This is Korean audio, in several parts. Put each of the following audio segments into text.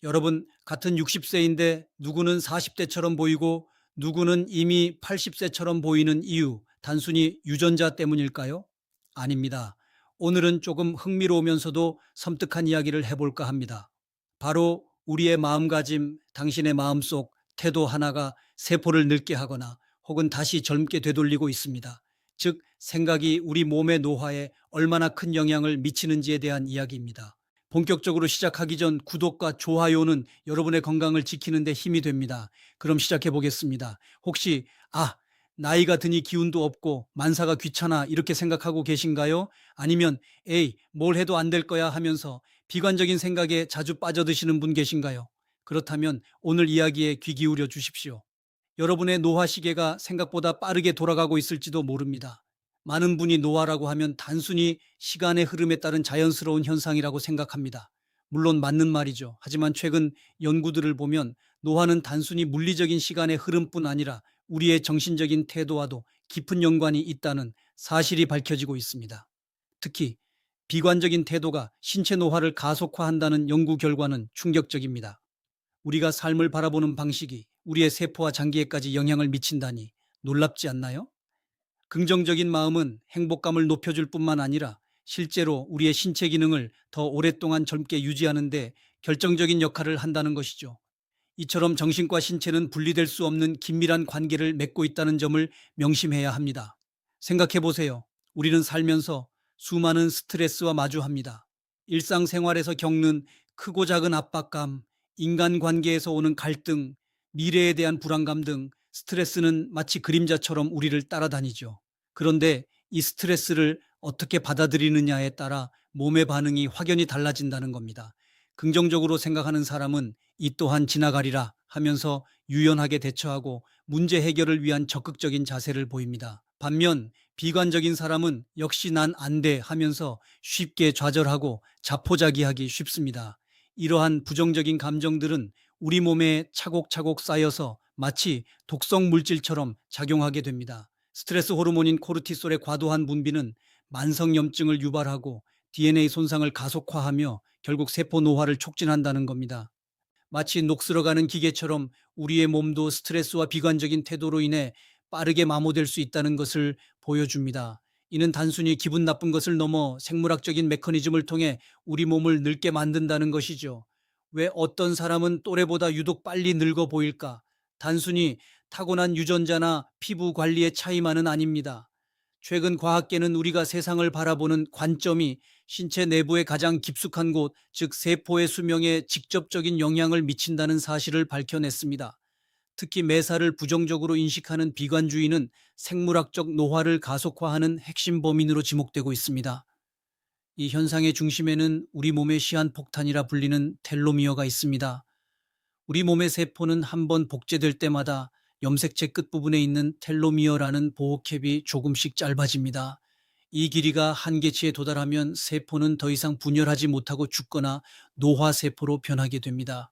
여러분, 같은 60세인데 누구는 40대처럼 보이고 누구는 이미 80세처럼 보이는 이유, 단순히 유전자 때문일까요? 아닙니다. 오늘은 조금 흥미로우면서도 섬뜩한 이야기를 해볼까 합니다. 바로 우리의 마음가짐, 당신의 마음속 태도 하나가 세포를 늙게 하거나 혹은 다시 젊게 되돌리고 있습니다. 즉, 생각이 우리 몸의 노화에 얼마나 큰 영향을 미치는지에 대한 이야기입니다. 본격적으로 시작하기 전 구독과 좋아요는 여러분의 건강을 지키는 데 힘이 됩니다. 그럼 시작해 보겠습니다. 혹시 나이가 드니 기운도 없고 만사가 귀찮아 이렇게 생각하고 계신가요? 아니면 에이, 뭘 해도 안 될 거야 하면서 비관적인 생각에 자주 빠져드시는 분 계신가요? 그렇다면 오늘 이야기에 귀 기울여 주십시오. 여러분의 노화 시계가 생각보다 빠르게 돌아가고 있을지도 모릅니다. 많은 분이 노화라고 하면 단순히 시간의 흐름에 따른 자연스러운 현상이라고 생각합니다. 물론 맞는 말이죠. 하지만 최근 연구들을 보면 노화는 단순히 물리적인 시간의 흐름뿐 아니라 우리의 정신적인 태도와도 깊은 연관이 있다는 사실이 밝혀지고 있습니다. 특히 비관적인 태도가 신체 노화를 가속화한다는 연구 결과는 충격적입니다. 우리가 삶을 바라보는 방식이 우리의 세포와 장기에까지 영향을 미친다니 놀랍지 않나요? 긍정적인 마음은 행복감을 높여줄 뿐만 아니라 실제로 우리의 신체 기능을 더 오랫동안 젊게 유지하는 데 결정적인 역할을 한다는 것이죠. 이처럼 정신과 신체는 분리될 수 없는 긴밀한 관계를 맺고 있다는 점을 명심해야 합니다. 생각해 보세요. 우리는 살면서 수많은 스트레스와 마주합니다. 일상생활에서 겪는 크고 작은 압박감, 인간관계에서 오는 갈등, 미래에 대한 불안감 등 스트레스는 마치 그림자처럼 우리를 따라다니죠. 그런데 이 스트레스를 어떻게 받아들이느냐에 따라 몸의 반응이 확연히 달라진다는 겁니다. 긍정적으로 생각하는 사람은 이 또한 지나가리라 하면서 유연하게 대처하고 문제 해결을 위한 적극적인 자세를 보입니다. 반면 비관적인 사람은 역시 난 안 돼 하면서 쉽게 좌절하고 자포자기하기 쉽습니다. 이러한 부정적인 감정들은 우리 몸에 차곡차곡 쌓여서 마치 독성 물질처럼 작용하게 됩니다. 스트레스 호르몬인 코르티솔의 과도한 분비는 만성염증을 유발하고 DNA 손상을 가속화하며 결국 세포 노화를 촉진한다는 겁니다. 마치 녹슬어가는 기계처럼 우리의 몸도 스트레스와 비관적인 태도로 인해 빠르게 마모될 수 있다는 것을 보여줍니다. 이는 단순히 기분 나쁜 것을 넘어 생물학적인 메커니즘을 통해 우리 몸을 늙게 만든다는 것이죠. 왜 어떤 사람은 또래보다 유독 빨리 늙어 보일까? 단순히 타고난 유전자나 피부 관리의 차이만은 아닙니다. 최근 과학계는 우리가 세상을 바라보는 관점이 신체 내부의 가장 깊숙한 곳, 즉 세포의 수명에 직접적인 영향을 미친다는 사실을 밝혀냈습니다. 특히 매사를 부정적으로 인식하는 비관주의는 생물학적 노화를 가속화하는 핵심 범인으로 지목되고 있습니다. 이 현상의 중심에는 우리 몸의 시한폭탄이라 불리는 텔로미어가 있습니다. 우리 몸의 세포는 한번 복제될 때마다 염색체 끝부분에 있는 텔로미어라는 보호캡이 조금씩 짧아집니다. 이 길이가 한계치에 도달하면 세포는 더 이상 분열하지 못하고 죽거나 노화세포로 변하게 됩니다.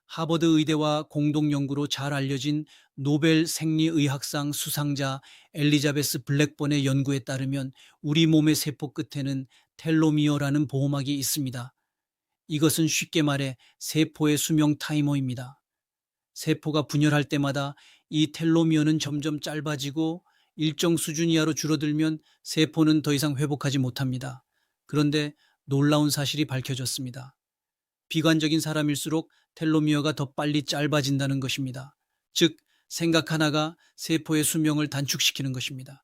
하버드 의대와 공동 연구로 잘 알려진 노벨 생리의학상 수상자 엘리자베스 블랙번의 연구에 따르면 우리 몸의 세포 끝에는 텔로미어라는 보호막이 있습니다. 이것은 쉽게 말해 세포의 수명 타이머입니다. 세포가 분열할 때마다 이 텔로미어는 점점 짧아지고 일정 수준 이하로 줄어들면 세포는 더 이상 회복하지 못합니다. 그런데 놀라운 사실이 밝혀졌습니다. 비관적인 사람일수록 텔로미어가 더 빨리 짧아진다는 것입니다. 즉, 생각 하나가 세포의 수명을 단축시키는 것입니다.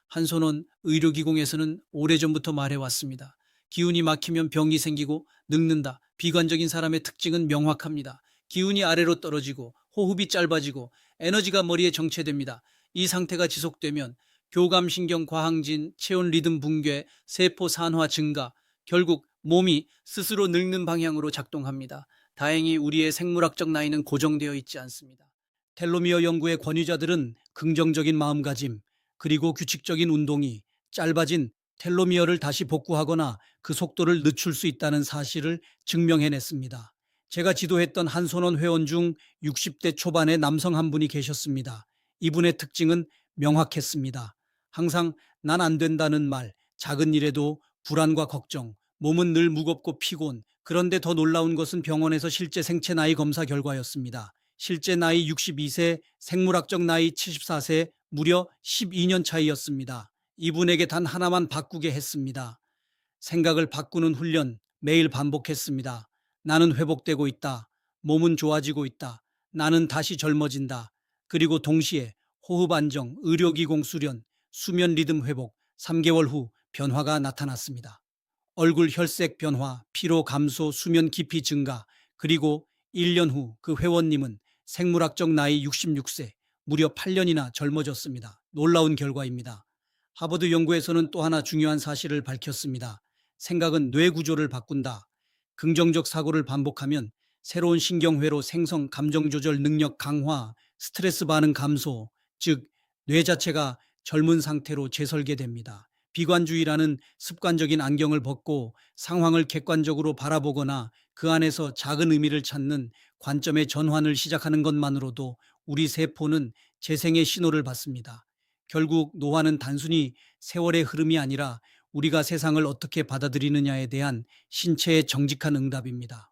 한손원 의료기공에서는 오래전부터 말해왔습니다. 기운이 막히면 병이 생기고 늙는다. 비관적인 사람의 특징은 명확합니다. 기운이 아래로 떨어지고 호흡이 짧아지고 에너지가 머리에 정체됩니다. 이 상태가 지속되면 교감신경 과항진, 체온 리듬 붕괴, 세포 산화 증가, 결국 몸이 스스로 늙는 방향으로 작동합니다. 다행히 우리의 생물학적 나이는 고정되어 있지 않습니다. 텔로미어 연구의 권위자들은 긍정적인 마음가짐, 그리고 규칙적인 운동이 짧아진 텔로미어를 다시 복구하거나 그 속도를 늦출 수 있다는 사실을 증명해냈습니다. 제가 지도했던 한손원 회원 중 60대 초반의 남성 한 분이 계셨습니다. 이분의 특징은 명확했습니다. 항상 난 안 된다는 말, 작은 일에도 불안과 걱정, 몸은 늘 무겁고 피곤. 그런데 더 놀라운 것은 병원에서 실제 생체 나이 검사 결과였습니다. 실제 나이 62세, 생물학적 나이 74세, 무려 12년 차이였습니다. 이분에게 단 하나만 바꾸게 했습니다. 생각을 바꾸는 훈련 매일 반복했습니다. 나는 회복되고 있다. 몸은 좋아지고 있다. 나는 다시 젊어진다. 그리고 동시에 호흡 안정, 의료기공 수련, 수면 리듬 회복, 3개월 후 변화가 나타났습니다. 얼굴 혈색 변화, 피로 감소, 수면 깊이 증가, 그리고 1년 후 그 회원님은 생물학적 나이 66세, 무려 8년이나 젊어졌습니다. 놀라운 결과입니다. 하버드 연구에서는 또 하나 중요한 사실을 밝혔습니다. 생각은 뇌 구조를 바꾼다. 긍정적 사고를 반복하면 새로운 신경회로 생성, 감정 조절 능력 강화, 스트레스 반응 감소, 즉 뇌 자체가 젊은 상태로 재설계됩니다. 비관주의라는 습관적인 안경을 벗고 상황을 객관적으로 바라보거나 그 안에서 작은 의미를 찾는 관점의 전환을 시작하는 것만으로도 우리 세포는 재생의 신호를 받습니다. 결국 노화는 단순히 세월의 흐름이 아니라 우리가 세상을 어떻게 받아들이느냐에 대한 신체의 정직한 응답입니다.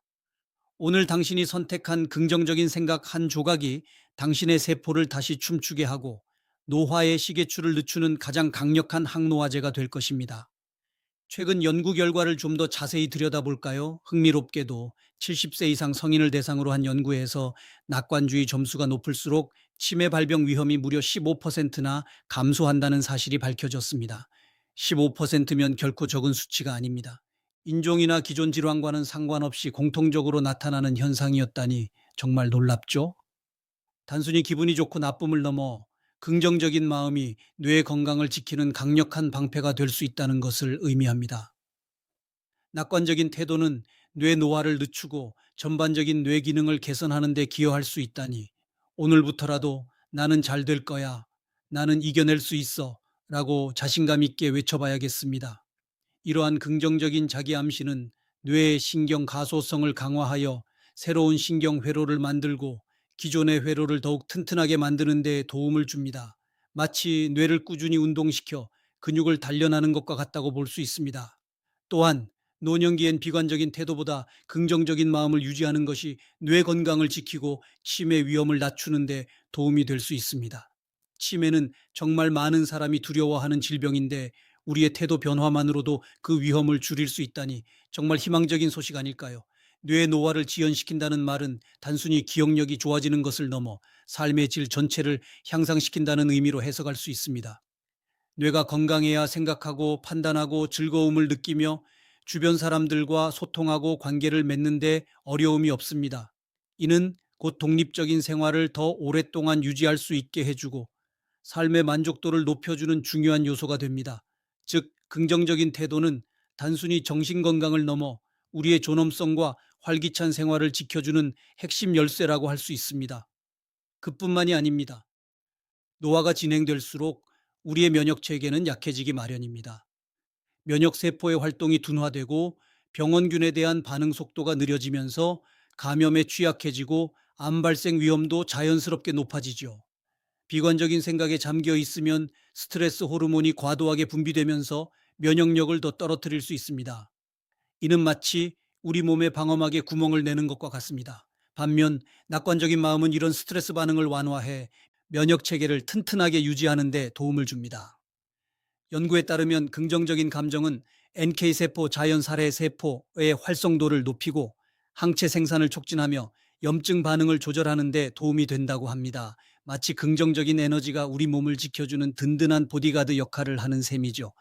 오늘 당신이 선택한 긍정적인 생각 한 조각이 당신의 세포를 다시 춤추게 하고 노화의 시계추를 늦추는 가장 강력한 항노화제가 될 것입니다. 최근 연구 결과를 좀 더 자세히 들여다볼까요? 흥미롭게도 70세 이상 성인을 대상으로 한 연구에서 낙관주의 점수가 높을수록 치매 발병 위험이 무려 15%나 감소한다는 사실이 밝혀졌습니다. 15%면 결코 적은 수치가 아닙니다. 인종이나 기존 질환과는 상관없이 공통적으로 나타나는 현상이었다니 정말 놀랍죠? 단순히 기분이 좋고 나쁨을 넘어 긍정적인 마음이 뇌 건강을 지키는 강력한 방패가 될 수 있다는 것을 의미합니다. 낙관적인 태도는 뇌 노화를 늦추고 전반적인 뇌 기능을 개선하는 데 기여할 수 있다니 오늘부터라도 나는 잘 될 거야. 나는 이겨낼 수 있어. 라고 자신감 있게 외쳐봐야겠습니다. 이러한 긍정적인 자기암시는 뇌의 신경 가소성을 강화하여 새로운 신경 회로를 만들고 기존의 회로를 더욱 튼튼하게 만드는 데 도움을 줍니다. 마치 뇌를 꾸준히 운동시켜 근육을 단련하는 것과 같다고 볼 수 있습니다. 또한 노년기엔 비관적인 태도보다 긍정적인 마음을 유지하는 것이 뇌 건강을 지키고 치매 위험을 낮추는 데 도움이 될 수 있습니다. 치매는 정말 많은 사람이 두려워하는 질병인데 우리의 태도 변화만으로도 그 위험을 줄일 수 있다니 정말 희망적인 소식 아닐까요? 뇌 노화를 지연시킨다는 말은 단순히 기억력이 좋아지는 것을 넘어 삶의 질 전체를 향상시킨다는 의미로 해석할 수 있습니다. 뇌가 건강해야 생각하고 판단하고 즐거움을 느끼며 주변 사람들과 소통하고 관계를 맺는데 어려움이 없습니다. 이는 곧 독립적인 생활을 더 오랫동안 유지할 수 있게 해주고 삶의 만족도를 높여주는 중요한 요소가 됩니다. 즉, 긍정적인 태도는 단순히 정신 건강을 넘어 우리의 존엄성과 활기찬 생활을 지켜주는 핵심 열쇠라고 할 수 있습니다. 그뿐만이 아닙니다. 노화가 진행될수록 우리의 면역 체계는 약해지기 마련입니다. 면역 세포의 활동이 둔화되고 병원균에 대한 반응 속도가 느려지면서 감염에 취약해지고 암 발생 위험도 자연스럽게 높아지죠. 비관적인 생각에 잠겨 있으면 스트레스 호르몬이 과도하게 분비되면서 면역력을 더 떨어뜨릴 수 있습니다. 이는 마치 우리 몸의 방어막에 구멍을 내는 것과 같습니다. 반면 낙관적인 마음은 이런 스트레스 반응을 완화해 면역 체계를 튼튼하게 유지하는 데 도움을 줍니다. 연구에 따르면 긍정적인 감정은 NK세포 자연 살해 세포의 활성도를 높이고 항체 생산을 촉진하며 염증 반응을 조절하는 데 도움이 된다고 합니다. 마치 긍정적인 에너지가 우리 몸을 지켜주는 든든한 보디가드 역할을 하는 셈이죠.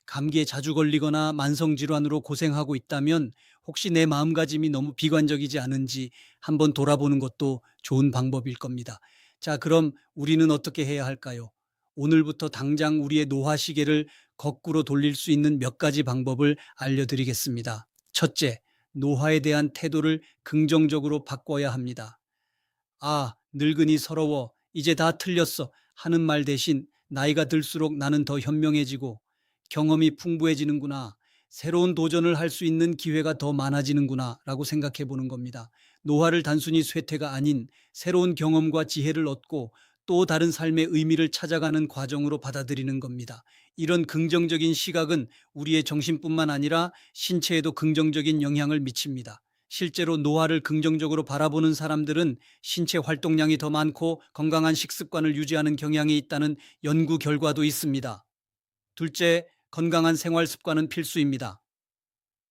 감기에 자주 걸리거나 만성질환으로 고생하고 있다면 혹시 내 마음가짐이 너무 비관적이지 않은지 한번 돌아보는 것도 좋은 방법일 겁니다. 자, 그럼 우리는 어떻게 해야 할까요? 오늘부터 당장 우리의 노화 시계를 거꾸로 돌릴 수 있는 몇 가지 방법을 알려드리겠습니다. 첫째, 노화에 대한 태도를 긍정적으로 바꿔야 합니다. 아, 늙으니 서러워. 이제 다 틀렸어. 하는 말 대신 나이가 들수록 나는 더 현명해지고 경험이 풍부해지는구나. 새로운 도전을 할 수 있는 기회가 더 많아지는구나. 라고 생각해 보는 겁니다. 노화를 단순히 쇠퇴가 아닌 새로운 경험과 지혜를 얻고 또 다른 삶의 의미를 찾아가는 과정으로 받아들이는 겁니다. 이런 긍정적인 시각은 우리의 정신뿐만 아니라 신체에도 긍정적인 영향을 미칩니다. 실제로 노화를 긍정적으로 바라보는 사람들은 신체 활동량이 더 많고 건강한 식습관을 유지하는 경향이 있다는 연구 결과도 있습니다. 둘째, 건강한 생활 습관은 필수입니다.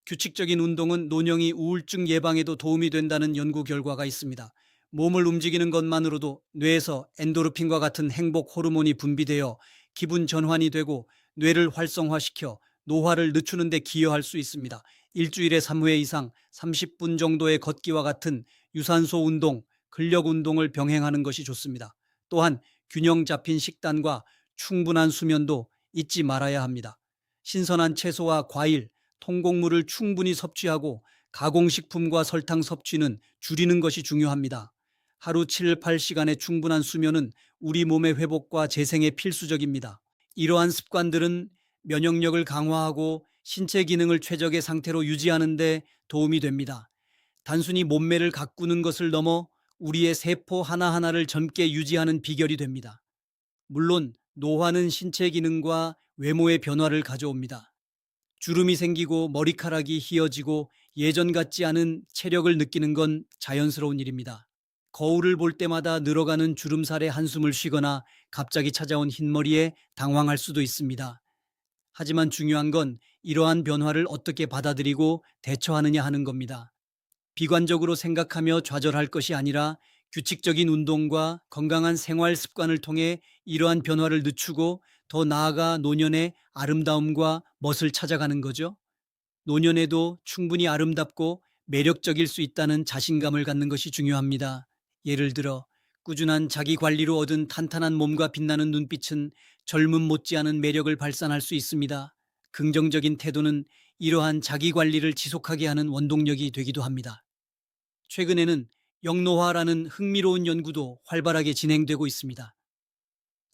규칙적인 운동은 노령이 우울증 예방에도 도움이 된다는 연구 결과가 있습니다. 몸을 움직이는 것만으로도 뇌에서 엔도르핀과 같은 행복 호르몬이 분비되어 기분 전환이 되고 뇌를 활성화시켜 노화를 늦추는 데 기여할 수 있습니다. 일주일에 3회 이상 30분 정도의 걷기와 같은 유산소 운동, 근력 운동을 병행하는 것이 좋습니다. 또한 균형 잡힌 식단과 충분한 수면도 잊지 말아야 합니다. 신선한 채소와 과일, 통곡물을 충분히 섭취하고 가공식품과 설탕 섭취는 줄이는 것이 중요합니다. 하루 7, 8시간의 충분한 수면은 우리 몸의 회복과 재생에 필수적입니다. 이러한 습관들은 면역력을 강화하고 신체 기능을 최적의 상태로 유지하는 데 도움이 됩니다. 단순히 몸매를 가꾸는 것을 넘어 우리의 세포 하나하나를 젊게 유지하는 비결이 됩니다. 물론 노화는 신체 기능과 외모의 변화를 가져옵니다. 주름이 생기고 머리카락이 휘어지고 예전 같지 않은 체력을 느끼는 건 자연스러운 일입니다. 거울을 볼 때마다 늘어가는 주름살에 한숨을 쉬거나 갑자기 찾아온 흰머리에 당황할 수도 있습니다. 하지만 중요한 건 이러한 변화를 어떻게 받아들이고 대처하느냐 하는 겁니다. 비관적으로 생각하며 좌절할 것이 아니라 규칙적인 운동과 건강한 생활 습관을 통해 이러한 변화를 늦추고 더 나아가 노년의 아름다움과 멋을 찾아가는 거죠. 노년에도 충분히 아름답고 매력적일 수 있다는 자신감을 갖는 것이 중요합니다. 예를 들어 꾸준한 자기 관리로 얻은 탄탄한 몸과 빛나는 눈빛은 젊음 못지않은 매력을 발산할 수 있습니다. 긍정적인 태도는 이러한 자기 관리를 지속하게 하는 원동력이 되기도 합니다. 최근에는 영노화라는 흥미로운 연구도 활발하게 진행되고 있습니다.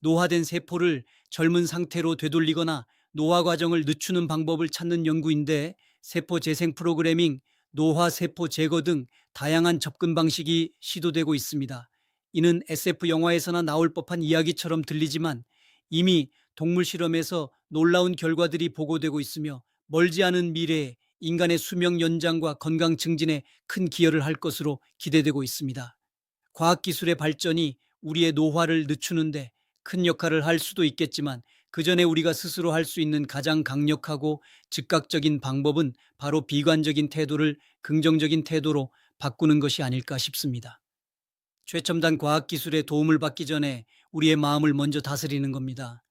노화된 세포를 젊은 상태로 되돌리거나 노화 과정을 늦추는 방법을 찾는 연구인데 세포 재생 프로그래밍, 노화 세포 제거 등 다양한 접근 방식이 시도되고 있습니다. 이는 SF 영화에서나 나올 법한 이야기처럼 들리지만 이미 동물 실험에서 놀라운 결과들이 보고되고 있으며 멀지 않은 미래에 인간의 수명 연장과 건강 증진에 큰 기여를 할 것으로 기대되고 있습니다. 과학기술의 발전이 우리의 노화를 늦추는데 큰 역할을 할 수도 있겠지만 그 전에 우리가 스스로 할 수 있는 가장 강력하고 즉각적인 방법은 바로 비관적인 태도를 긍정적인 태도로 바꾸는 것이 아닐까 싶습니다. 최첨단 과학기술의 도움을 받기 전에 우리의 마음을 먼저 다스리는 겁니다.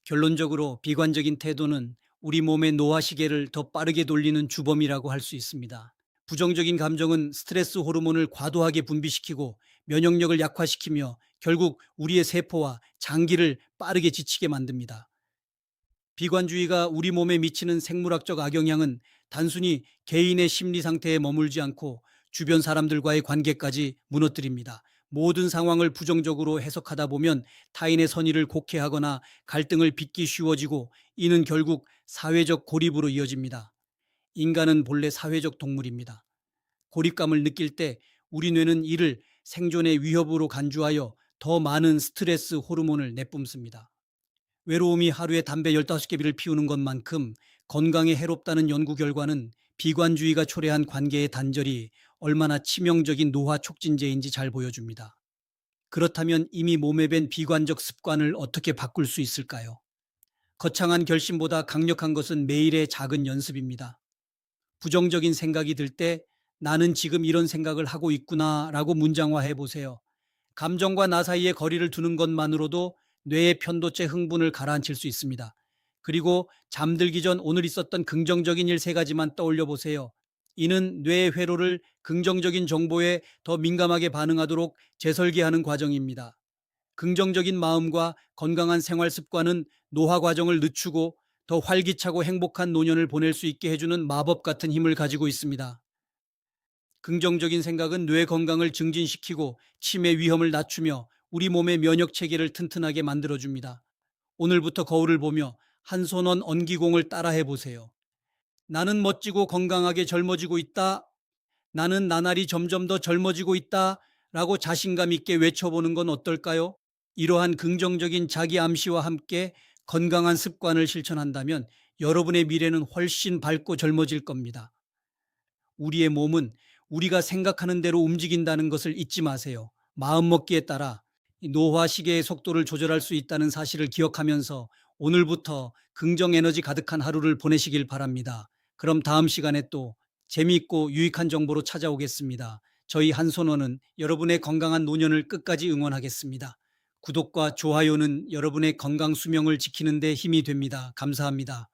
결론적으로 비관적인 태도는 우리 몸의 노화 시계를 더 빠르게 돌리는 주범이라고 할 수 있습니다. 부정적인 감정은 스트레스 호르몬을 과도하게 분비시키고 면역력을 약화시키며 결국 우리의 세포와 장기를 빠르게 지치게 만듭니다. 비관주의가 우리 몸에 미치는 생물학적 악영향은 단순히 개인의 심리 상태에 머물지 않고 주변 사람들과의 관계까지 무너뜨립니다. 모든 상황을 부정적으로 해석하다 보면 타인의 선의를 곡해하거나 갈등을 빚기 쉬워지고 이는 결국 사회적 고립으로 이어집니다. 인간은 본래 사회적 동물입니다. 고립감을 느낄 때 우리 뇌는 이를 생존의 위협으로 간주하여 더 많은 스트레스 호르몬을 내뿜습니다. 외로움이 하루에 담배 15개비를 피우는 것만큼 건강에 해롭다는 연구 결과는 비관주의가 초래한 관계의 단절이 얼마나 치명적인 노화 촉진제인지 잘 보여줍니다. 그렇다면 이미 몸에 밴 비관적 습관을 어떻게 바꿀 수 있을까요? 거창한 결심보다 강력한 것은 매일의 작은 연습입니다. 부정적인 생각이 들 때 나는 지금 이런 생각을 하고 있구나 라고 문장화해 보세요. 감정과 나 사이에 거리를 두는 것만으로도 뇌의 편도체 흥분을 가라앉힐 수 있습니다. 그리고 잠들기 전 오늘 있었던 긍정적인 일 3가지만 떠올려 보세요. 이는 뇌의 회로를 긍정적인 정보에 더 민감하게 반응하도록 재설계하는 과정입니다. 긍정적인 마음과 건강한 생활 습관은 노화 과정을 늦추고 더 활기차고 행복한 노년을 보낼 수 있게 해주는 마법 같은 힘을 가지고 있습니다. 긍정적인 생각은 뇌 건강을 증진시키고 치매 위험을 낮추며 우리 몸의 면역 체계를 튼튼하게 만들어줍니다. 오늘부터 거울을 보며 한손원 언기공을 따라해 보세요. 나는 멋지고 건강하게 젊어지고 있다. 나는 나날이 점점 더 젊어지고 있다. 라고 자신감 있게 외쳐보는 건 어떨까요? 이러한 긍정적인 자기 암시와 함께 건강한 습관을 실천한다면 여러분의 미래는 훨씬 밝고 젊어질 겁니다. 우리의 몸은 우리가 생각하는 대로 움직인다는 것을 잊지 마세요. 마음먹기에 따라 이 노화 시계의 속도를 조절할 수 있다는 사실을 기억하면서 오늘부터 긍정 에너지 가득한 하루를 보내시길 바랍니다. 그럼 다음 시간에 또 재미있고 유익한 정보로 찾아오겠습니다. 저희 한손원은 여러분의 건강한 노년을 끝까지 응원하겠습니다. 구독과 좋아요는 여러분의 건강 수명을 지키는 데 힘이 됩니다. 감사합니다.